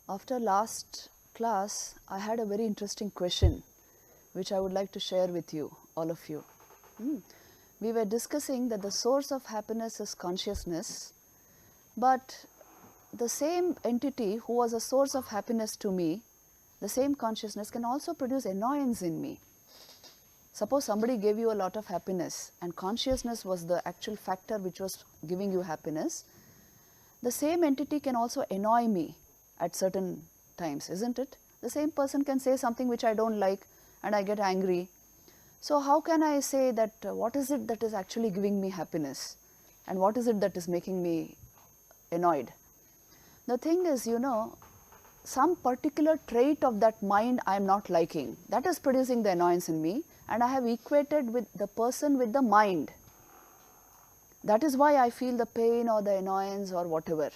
After last class, I had a very interesting question which I would like to share with you, all of you. We were discussing that the source of happiness is consciousness, but the same entity who was a source of happiness to me, the same consciousness can also produce annoyance in me. Suppose somebody gave you a lot of happiness and consciousness was the actual factor which was giving you happiness. The same entity can also annoy me at certain times, isn't it? The same person can say something which I don't like and I get angry. So how can I say that what is it that is actually giving me happiness and what is it that is making me annoyed? The thing is, some particular trait of that mind I am not liking, that is producing the annoyance in me, and I have equated with the person with the mind. That is why I feel the pain or the annoyance or whatever.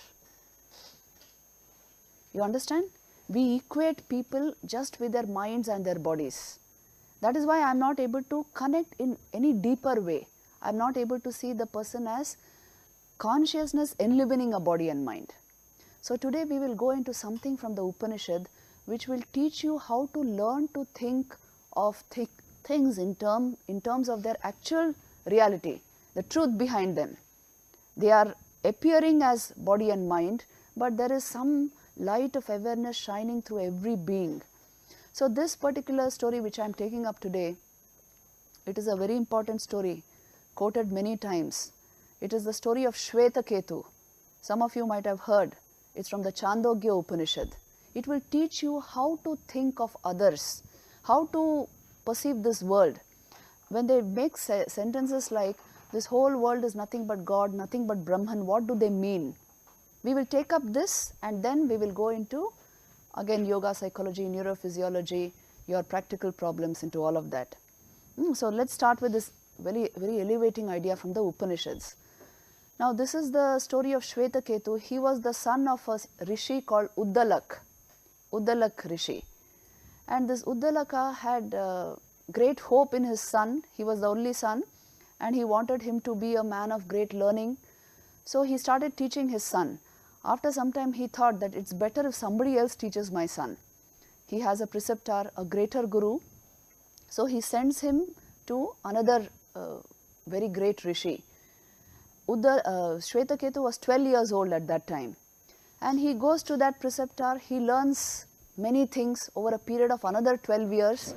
You understand? We equate people just with their minds and their bodies. That is why I am not able to connect in any deeper way. I am not able to see the person as consciousness enlivening a body and mind. So today we will go into something from the Upanishad which will teach you how to learn to think of things in terms of their actual reality, the truth behind them. They are appearing as body and mind, but there is some light of awareness shining through every being. So this particular story which I am taking up today, it is a very important story, quoted many times. It is the story of Svetaketu. Some of you might have heard. It's from the Chandogya Upanishad. It will teach you how to think of others, how to perceive this world. When they make sentences like, this whole world is nothing but God, nothing but Brahman, what do they mean? We will take up this and then we will go into, again, yoga, psychology, neurophysiology, your practical problems, into all of that. So let's start with this very, very elevating idea from the Upanishads. Now this is the story of Svetaketu. He was the son of a rishi called Uddalak Rishi. And this Uddalaka had great hope in his son. He was the only son and he wanted him to be a man of great learning. So he started teaching his son. After some time he thought that it's better if somebody else teaches my son. He has a preceptor, a greater guru. So he sends him to another very great rishi. Svetaketu was 12 years old at that time. And he goes to that preceptor. He learns many things over a period of another 12 years.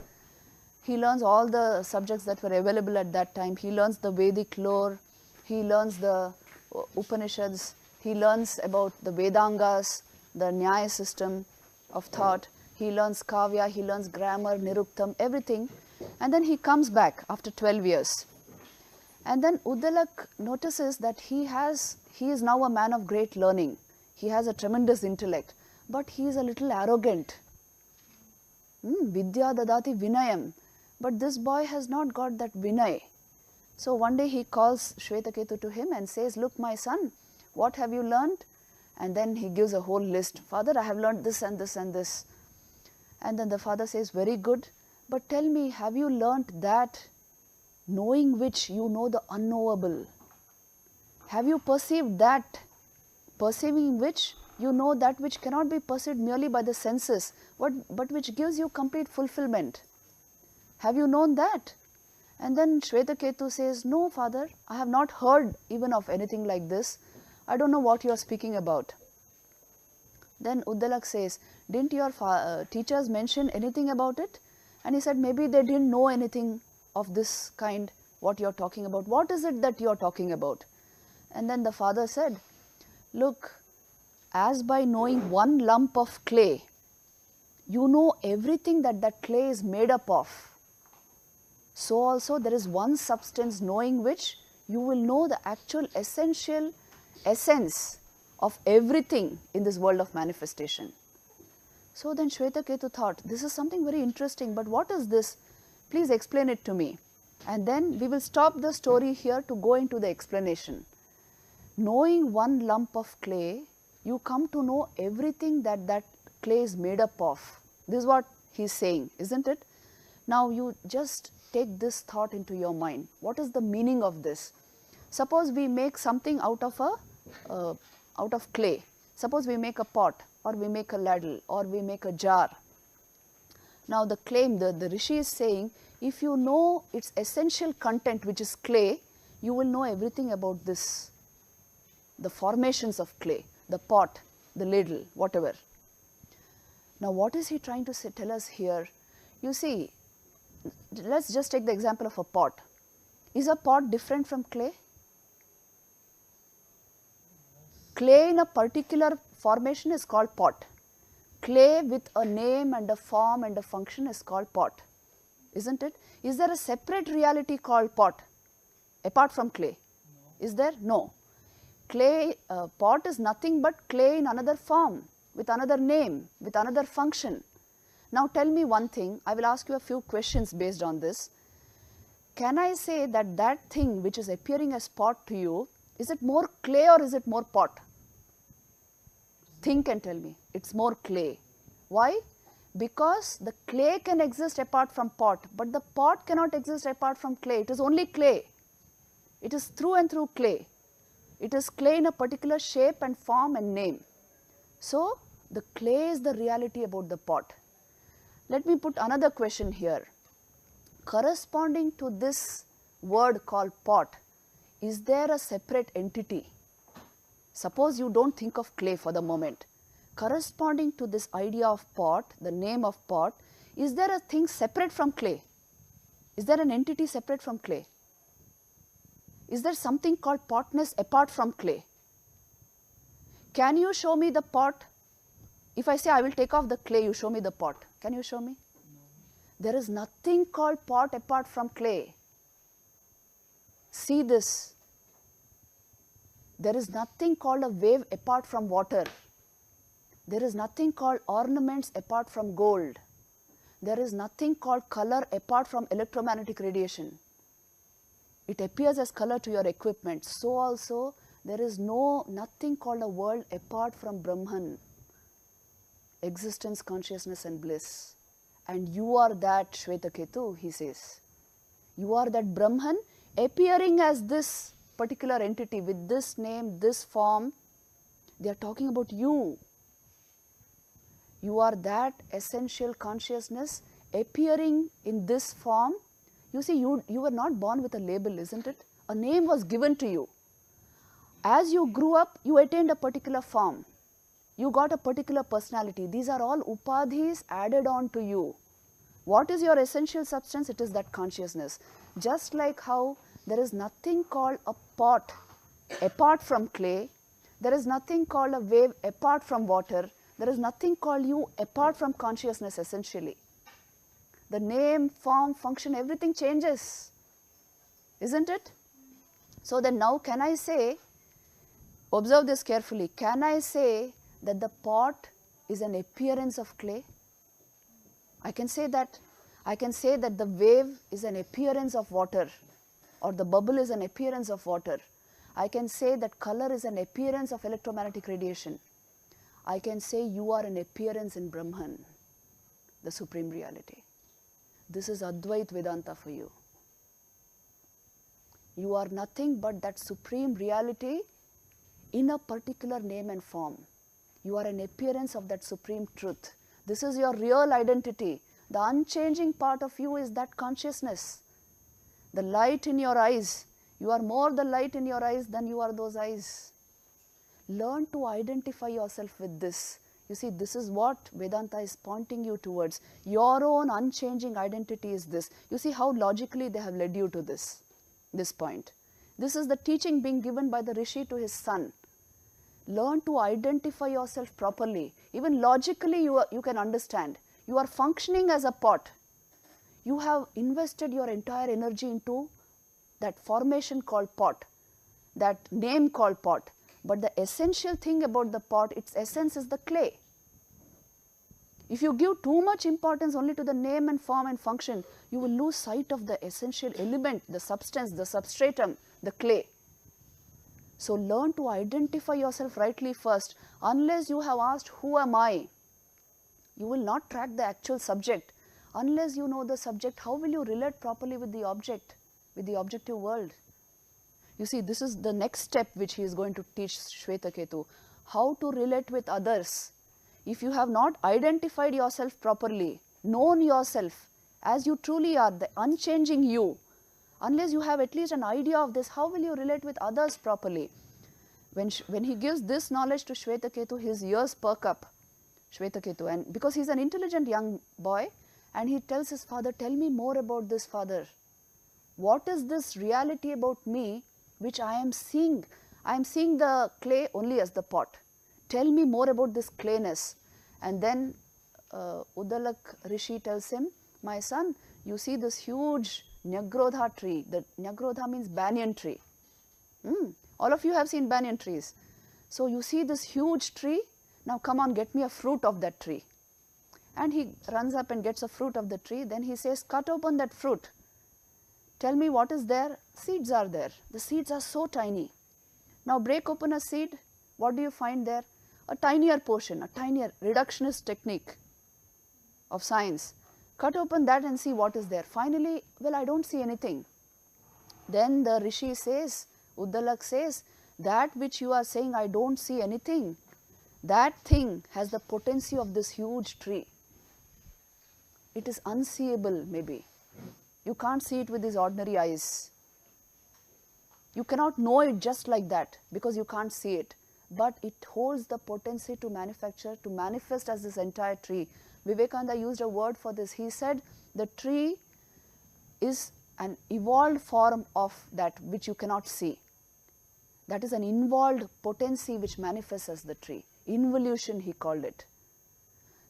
He learns all the subjects that were available at that time. He learns the Vedic lore. He learns the Upanishads. He learns about the Vedangas, the Nyaya system of thought. He learns Kavya, he learns grammar, Niruktam, everything. And then he comes back after 12 years. And then Uddalak notices that he is now a man of great learning. He has a tremendous intellect, but he is a little arrogant. Vidya dadati vinayam. But this boy has not got that vinay. So one day he calls Svetaketu to him and says, look, my son, what have you learned? And then he gives a whole list. Father, I have learned this and this and this. And then the father says, very good. But tell me, have you learned that knowing which you know the unknowable? Have you perceived that, perceiving which you know that which cannot be perceived merely by the senses, but which gives you complete fulfillment? Have you known that? And then Svetaketu says, no, father, I have not heard even of anything like this. I don't know what you are speaking about. Then Uddalak says, didn't your teachers mention anything about it? And he said, maybe they didn't know anything of this kind, what you are talking about. What is it that you are talking about? And then the father said, look, as by knowing one lump of clay, you know everything that that clay is made up of. So also there is one substance knowing which you will know the actual essential essence of everything in this world of manifestation. So then Svetaketu thought, this is something very interesting, but what is this? Please explain it to me. And then we will stop the story here to go into the explanation. Knowing one lump of clay, you come to know everything that that clay is made up of. This is what he is saying, isn't it? Now you just take this thought into your mind. What is the meaning of this? Suppose we make something out of clay. Suppose we make a pot, or we make a ladle, or we make a jar. Now the claim, the Rishi is saying, if you know its essential content, which is clay, you will know everything about this, the formations of clay, the pot, the ladle, whatever. Now what is he trying to say, tell us here? You see, let's just take the example of a pot. Is a pot different from clay? Clay in a particular formation is called pot. Clay with a name and a form and a function is called pot, isn't it? Is there a separate reality called pot apart from clay? No. Is there? No. Clay, pot is nothing but clay in another form, with another name, with another function. Now tell me one thing, I will ask you a few questions based on this. Can I say that that thing which is appearing as pot to you, is it more clay or is it more pot? Think and tell me. It's more clay. Why? Because the clay can exist apart from pot, but the pot cannot exist apart from clay. It is only clay. It is through and through clay. It is clay in a particular shape and form and name. So the clay is the reality about the pot. Let me put another question here. Corresponding to this word called pot, is there a separate entity? Suppose you don't think of clay for the moment. Corresponding to this idea of pot, the name of pot, is there a thing separate from clay? Is there an entity separate from clay? Is there something called potness apart from clay? Can you show me the pot? If I say I will take off the clay, you show me the pot. Can you show me? No. There is nothing called pot apart from clay. See this. There is nothing called a wave apart from water. There is nothing called ornaments apart from gold. There is nothing called color apart from electromagnetic radiation. It appears as color to your equipment. So also there is nothing called a world apart from Brahman, existence, consciousness and bliss. And you are that Svetaketu, he says. You are that Brahman appearing as this particular entity with this name, this form. They are talking about you. You are that essential consciousness appearing in this form. You see, you were not born with a label, isn't it? A name was given to you. As you grew up, you attained a particular form. You got a particular personality. These are all upadhis added on to you. What is your essential substance? It is that consciousness. Just like how there is nothing called a pot apart from clay, there is nothing called a wave apart from water, there is nothing called you apart from consciousness essentially. The name, form, function, everything changes, isn't it? So then now can I say, observe this carefully, can I say that the pot is an appearance of clay? I can say that the wave is an appearance of water, or the bubble is an appearance of water. I can say that color is an appearance of electromagnetic radiation. I can say you are an appearance in Brahman, the supreme reality. This is Advait Vedanta for you. You are nothing but that supreme reality in a particular name and form. You are an appearance of that supreme truth. This is your real identity. The unchanging part of you is that consciousness. The light in your eyes. You are more the light in your eyes than you are those eyes. Learn to identify yourself with this. You see, this is what Vedanta is pointing you towards. Your own unchanging identity is this. You see how logically they have led you to this point. This is the teaching being given by the Rishi to his son. Learn to identify yourself properly. Even logically you can understand. You are functioning as a pot. You have invested your entire energy into that formation called pot, that name called pot. But the essential thing about the pot, its essence is the clay. If you give too much importance only to the name and form and function, you will lose sight of the essential element, the substance, the substratum, the clay. So learn to identify yourself rightly first. Unless you have asked, who am I? You will not track the actual subject. Unless you know the subject, how will you relate properly with the object, with the objective world? You see, this is the next step which he is going to teach Svetaketu. how to relate with others, if you have not identified yourself properly, known yourself as you truly are, the unchanging you, unless you have at least an idea of this, how will you relate with others properly? When he gives this knowledge to Svetaketu, his ears perk up, Svetaketu, and because he is an intelligent young boy, and he tells his father, tell me more about this, father. What is this reality about me which I am seeing? I am seeing the clay only as the pot. Tell me more about this clayness. And then Uddalak Rishi tells him, my son, you see this huge Nyagrodha tree. The Nyagrodha means banyan tree. All of you have seen banyan trees. So you see this huge tree. Now come on, get me a fruit of that tree. And he runs up and gets a fruit of the tree. Then he says, cut open that fruit. Tell me what is there. Seeds are there. The seeds are so tiny. Now break open a seed. What do you find there? A tinier portion, a tinier reductionist technique of science. Cut open that and see what is there. Finally, well, I don't see anything. Then the Rishi says, Uddalak says, that which you are saying, I don't see anything, that thing has the potency of this huge tree. It is unseeable maybe. You can't see it with these ordinary eyes. You cannot know it just like that because you can't see it. But it holds the potency to manufacture, to manifest as this entire tree. Vivekananda used a word for this. He said the tree is an evolved form of that which you cannot see. That is an involved potency which manifests as the tree. Involution, he called it.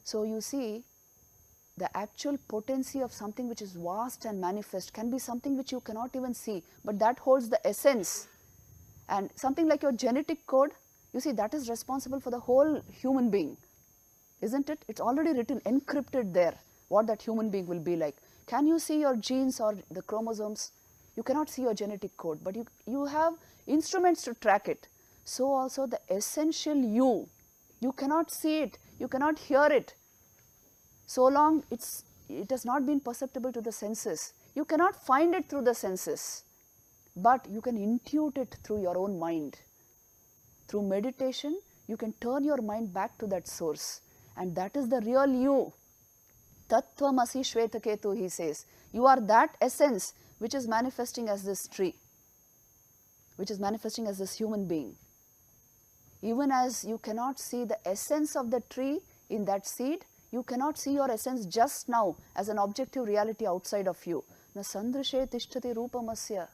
So you see, the actual potency of something which is vast and manifest can be something which you cannot even see, but that holds the essence. And something like your genetic code, you see, that is responsible for the whole human being, isn't it? It's already written, encrypted there, what that human being will be like. Can you see your genes or the chromosomes? You cannot see your genetic code, but you have instruments to track it. So also the essential you cannot see it, you cannot hear it. So long it has not been perceptible to the senses. You cannot find it through the senses, but you can intuit it through your own mind. Through meditation, you can turn your mind back to that source, and that is the real you. Tattvamasi Svetaketu, he says. You are that essence which is manifesting as this tree, which is manifesting as this human being. Even as you cannot see the essence of the tree in that seed, you cannot see your essence just now as an objective reality outside of you. Na sandrishe tishtati rupamasya,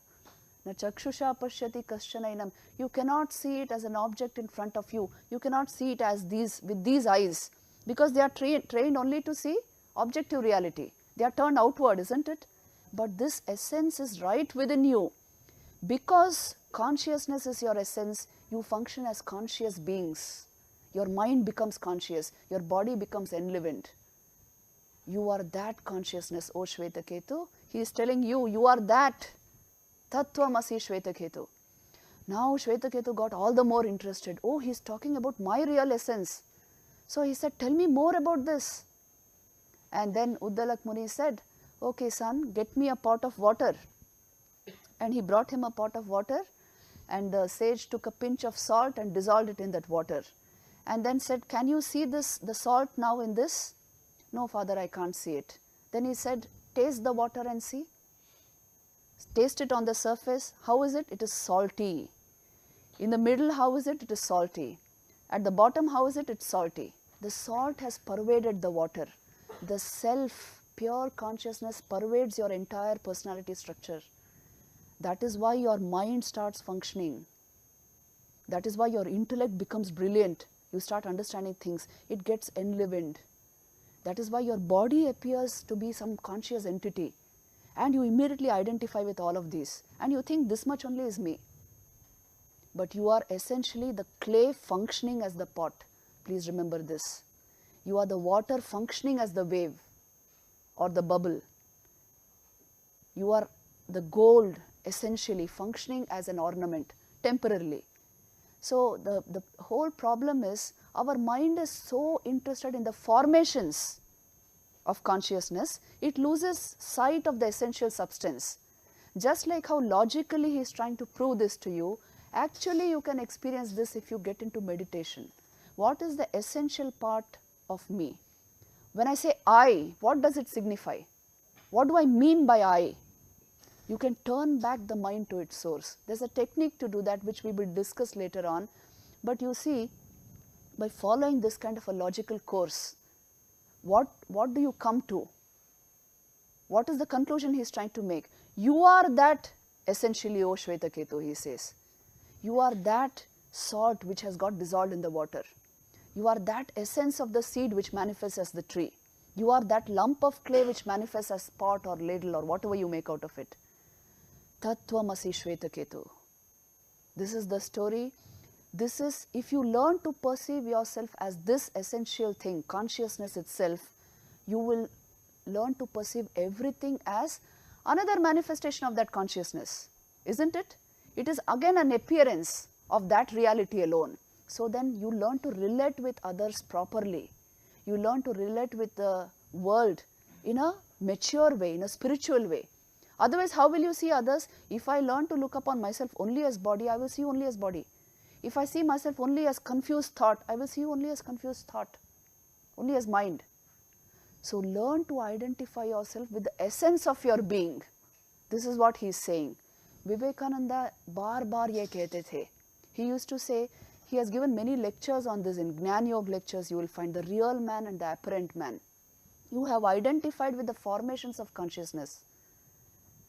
na chakshusha pashyati kaschanainam. You cannot see it as an object in front of you. You cannot see it as with these eyes, because they are trained only to see objective reality. They are turned outward, isn't it? But this essence is right within you. Because consciousness is your essence, you function as conscious beings. Your mind becomes conscious, your body becomes enlivened. You are that consciousness, O Svetaketu. He is telling you, you are that. Tattvamasi Svetaketu. Now Svetaketu got all the more interested. Oh, he is talking about my real essence. So he said, tell me more about this. And then Uddalak Muni said, okay son, get me a pot of water. And he brought him a pot of water, and the sage took a pinch of salt and dissolved it in that water. And then said, can you see the salt now in this? No, father, I can't see it. Then he said, taste the water and see. Taste it on the surface. How is it? It is salty. In the middle, how is it? It is salty. At the bottom, how is it? It's salty. The salt has pervaded the water. The self, pure consciousness pervades your entire personality structure. That is why your mind starts functioning. That is why your intellect becomes brilliant. You start understanding things. It gets enlivened. That is why your body appears to be some conscious entity. And you immediately identify with all of these. And you think this much only is me. But you are essentially the clay functioning as the pot. Please remember this. You are the water functioning as the wave or the bubble. You are the gold essentially functioning as an ornament temporarily. So the whole problem is our mind is so interested in the formations of consciousness, it loses sight of the essential substance. Just like how logically he is trying to prove this to you, Actually, you can experience this if you get into meditation. What is the essential part of me? When I say I, what does it signify? What do I mean by I? You can turn back the mind to its source. There's a technique to do that which we will discuss later on. But you see, by following this kind of a logical course, what do you come to? What is the conclusion he is trying to make? You are that essentially, O Svetaketu, he says. You are that salt which has got dissolved in the water. You are that essence of the seed which manifests as the tree. You are that lump of clay which manifests as pot or ladle or whatever you make out of it. Tattvamasi Svetaketu. This is the story. This is, if you learn to perceive yourself as this essential thing, consciousness itself, you will learn to perceive everything as another manifestation of that consciousness, isn't it? It is again an appearance of that reality alone. So then you learn to relate with others properly. You learn to relate with the world in a mature way, in a spiritual way. Otherwise, how will you see others? If I learn to look upon myself only as body, I will see only as body. If I see myself only as confused thought, I will see only as confused thought, only as mind. So learn to identify yourself with the essence of your being. This is what he is saying. Vivekananda baar ye kehte the. He used to say, he has given many lectures on this. In Gnan Yoga lectures, you will find the real man and the apparent man. You have identified with the formations of consciousness,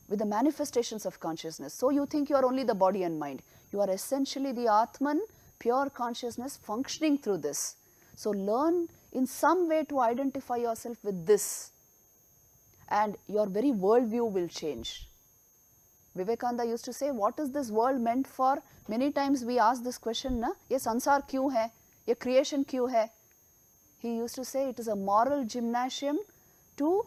with the manifestations of consciousness. So you think you are only the body and mind. You are essentially the Atman, pure consciousness functioning through this. So learn in some way to identify yourself with this, and your very worldview will change. Vivekananda used to say, what is this world meant for? Many times we ask this question, na? Ye sansar kyun hai? Ye creation kyun hai? He used to say it is a moral gymnasium to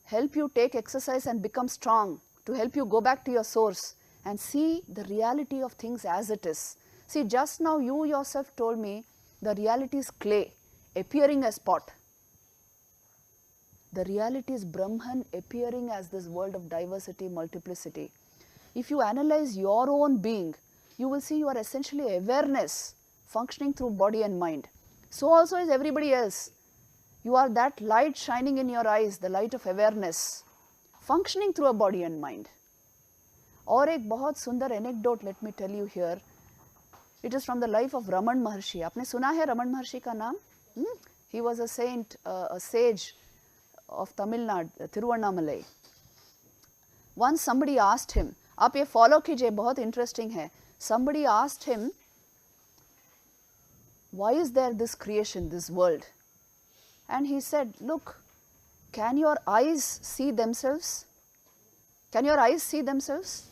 help you take exercise and become strong, to help you go back to your source and see the reality of things as it is. See, just now you yourself told me the reality is clay appearing as pot. The reality is Brahman appearing as this world of diversity, multiplicity. If you analyze your own being, you will see you are essentially awareness functioning through body and mind. So also is everybody else. You are that light shining in your eyes, the light of awareness, functioning through a body and mind. और एक बहुत सुंदर anecdote let me tell you here. It is from the life of Raman Maharshi. आपने सुना है रमन महर्षि का नाम? He was a saint, a sage of Tamil Nadu, Tiruvannamalai. Once somebody asked him, आप ये follow कीजिए, बहुत interesting है. Somebody asked him, why is there this creation, this world? And he said, look, can your eyes see themselves? Can your eyes see themselves?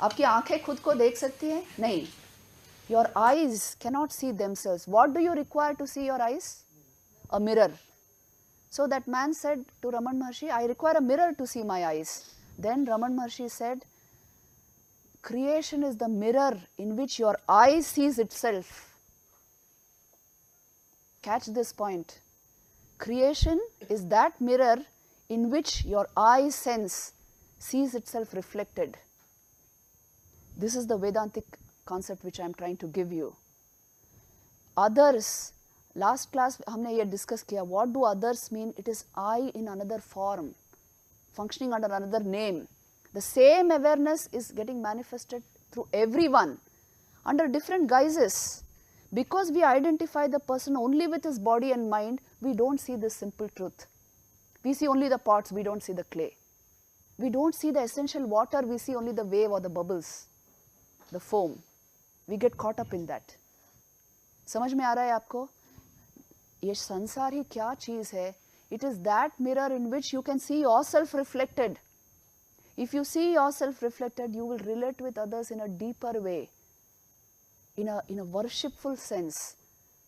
आपकी आंखें खुद को देख सकती हैं? नहीं. Your eyes cannot see themselves. What do you require to see your eyes? A mirror. So that man said to Raman Maharshi, I require a mirror to see my eyes. Then Raman Maharshi said, creation is the mirror in which your eye sees itself. Catch this point. Creation is that mirror in which your eye sense sees itself reflected. This is the Vedantic concept which I am trying to give you. Others, last class हमने ये discuss किया. What do others mean? It is I in another form, functioning under another name. The same awareness is getting manifested through everyone under different guises. Because we identify the person only with his body and mind, we don't see this simple truth. We see only the pots, we don't see the clay. We don't see the essential water, we see only the wave or the bubbles, the foam. We get caught up in that. समझ में आ रहा है आपको? ये संसार ही क्या चीज़ है? It is that mirror in which you can see yourself reflected. If you see yourself reflected, you will relate with others in a deeper way, in a worshipful sense.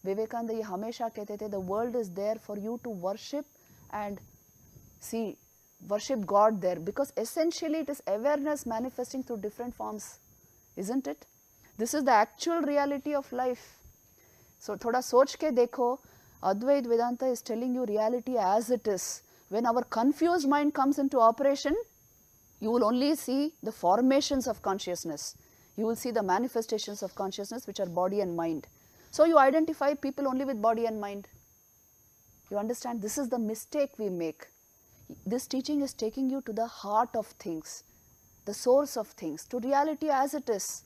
Vivekananda ये हमेशा कहते थे, the world is there for you to worship and see, worship God there, because essentially it is awareness manifesting through different forms, isn't it? This is the actual reality of life. So थोड़ा सोच के देखो, Advaita Vedanta is telling you reality as it is. When our confused mind comes into operation, you will only see the formations of consciousness. You will see the manifestations of consciousness, which are body and mind. So you identify people only with body and mind. You understand? This is the mistake we make. This teaching is taking you to the heart of things, the source of things, to reality as it is.